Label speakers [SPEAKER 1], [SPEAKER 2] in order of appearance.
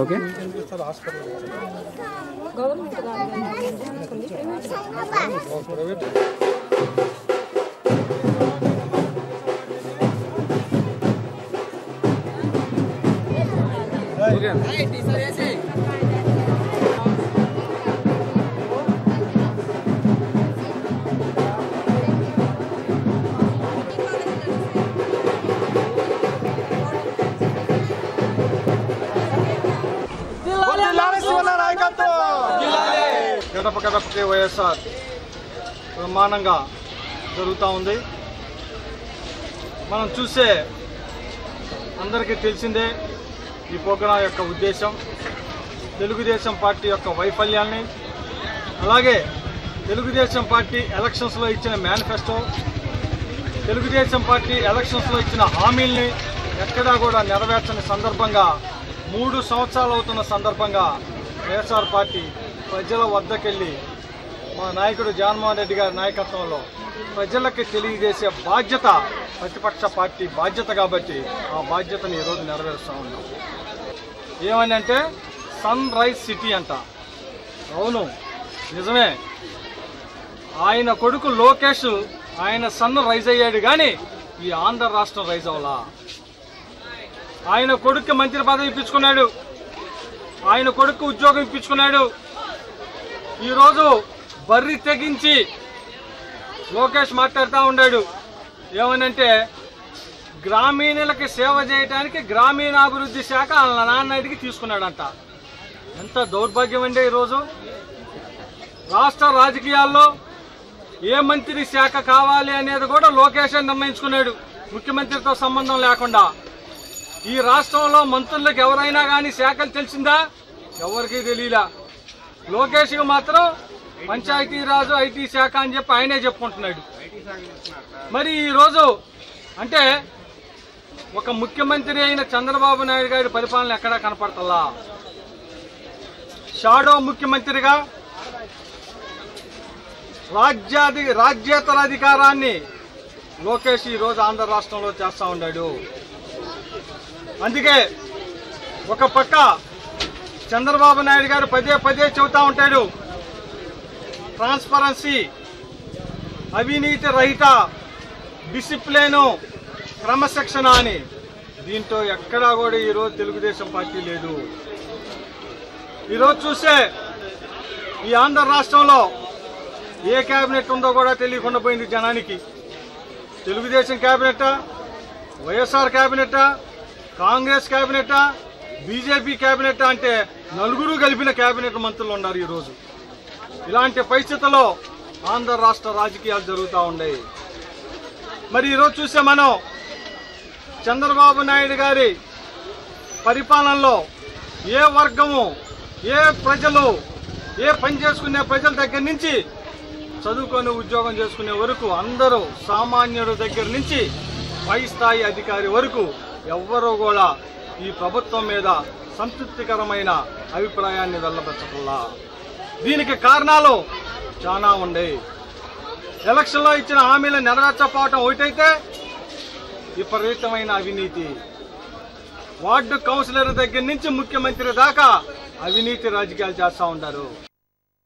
[SPEAKER 1] Okay
[SPEAKER 2] గడప గడపకి వైఎస్ఆర్ బ్రహ్మాండంగా జరుగుతూ ఉంది. మనం చూసే అందరికీ తెలిసిందే ఈ ప్రోగ్రాం యొక్క ఉద్దేశం, తెలుగుదేశం పార్టీ యొక్క వైఫల్యాన్ని, అలాగే తెలుగుదేశం పార్టీ ఎలక్షన్స్లో ఇచ్చిన మేనిఫెస్టో, తెలుగుదేశం పార్టీ ఎలక్షన్స్లో ఇచ్చిన హామీల్ని ఎక్కడా కూడా నెరవేర్చని సందర్భంగా 3 సంవత్సరాలు అవుతున్న సందర్భంగా వైఎస్ఆర్ పార్టీ ప్రజల వద్దకెళ్ళి మా నాయకుడు జగన్మోహన్ రెడ్డి గారి నాయకత్వంలో ప్రజలకి తెలియజేసే బాధ్యత ప్రతిపక్ష పార్టీ బాధ్యత కాబట్టి ఆ బాధ్యతని ఈరోజు నెరవేరుస్తూ ఉన్నాం. ఏమని అంటే సన్ రైజ్ సిటీ అంట. అవును, నిజమే. ఆయన కొడుకు లోకేష్ ఆయన సన్ రైజ్ అయ్యాడు కానీ ఈ ఆంధ్ర రాష్ట్రం రైజ్ అవలా. ఆయన కొడుకు మంత్రి పదవి ఇప్పించుకున్నాడు, ఆయన కొడుకు ఉద్యోగం ఇప్పించుకున్నాడు. ఈరోజు బర్రి తెగించి లోకేష్ మాట్లాడుతూ ఉన్నాడు. ఏమనంటే గ్రామీణులకి సేవ చేయడానికి గ్రామీణాభివృద్ధి శాఖ వాళ్ళ నాన్నడికి తీసుకున్నాడంట. ఎంత దౌర్భాగ్యం అండి. ఈరోజు రాష్ట్ర రాజకీయాల్లో ఏ మంత్రి శాఖ కావాలి అనేది కూడా లోకేష్ నిర్ణయించుకున్నాడు, ముఖ్యమంత్రితో సంబంధం లేకుండా. ఈ రాష్ట్రంలో మంత్రులకు ఎవరైనా కానీ శాఖలు తెలిసిందా? ఎవరికీ తెలియలా. లోకేష్కి మాత్రం పంచాయతీరాజు ఐటీ శాఖ అని చెప్పి ఆయనే చెప్పుకుంటున్నాడు. మరి ఈరోజు అంటే ఒక ముఖ్యమంత్రి అయిన చంద్రబాబు నాయుడు గారి పరిపాలన ఎక్కడా కనపడతల్లా. షాడో ముఖ్యమంత్రిగా రాజ్యేతర అధికారాన్ని లోకేష్ ఈరోజు ఆంధ్ర రాష్ట్రంలో చేస్తూ ఉన్నాడు. అందుకే ఒక పక్క చంద్రబాబు నాయుడు గారు పదే చెబుతూ ఉంటాడు ట్రాన్స్పరెన్సీ, అవినీతి రహిత, డిసిప్లిన్, క్రమశిక్షణ అని. దీంట్లో ఎక్కడా కూడా ఈరోజు తెలుగుదేశం పార్టీ లేదు. ఈరోజు చూస్తే ఈ ఆంధ్ర రాష్ట్రంలో ఏ కేబినెట్ ఉందో కూడా తెలియకుండా పోయింది జనానికి. తెలుగుదేశం కేబినెటా, వైఎస్ఆర్ కేబినెటా, కాంగ్రెస్ కేబినెటా, బీజేపీ కేబినెటా అంటే 4 కలిపిన కేబినెట్ మంత్రులు ఉన్నారు ఈరోజు. ఇలాంటి పరిస్థితుల్లో ఆంధ్ర రాష్ట్ర రాజకీయాలు జరుగుతూ ఉన్నాయి. మరి ఈరోజు చూసే మనం చంద్రబాబు నాయుడు గారి పరిపాలనలో ఏ వర్గము, ఏ ప్రజలు, ఏ పని చేసుకునే ప్రజల దగ్గర నుంచి చదువుకొని ఉద్యోగం చేసుకునే వరకు అందరూ, సామాన్యుడి దగ్గర నుంచి పై స్థాయి అధికారి వరకు ఎవ్వరూ కూడా ఈ ప్రభుత్వం మీద సంతృప్తికరమైన అభిప్రాయాన్ని వెల్లబెట్టకుండా. దీనికి కారణాలు చాలా ఉన్నాయి. ఎలక్షన్లో ఇచ్చిన హామీలు నెరవేర్చకపోవటం ఒకటైతే విపరీతమైన అవినీతి, వార్డు కౌన్సిలర్ దగ్గర నుంచి ముఖ్యమంత్రి దాకా అవినీతి రాజకీయాలు చేస్తూ ఉంటారు.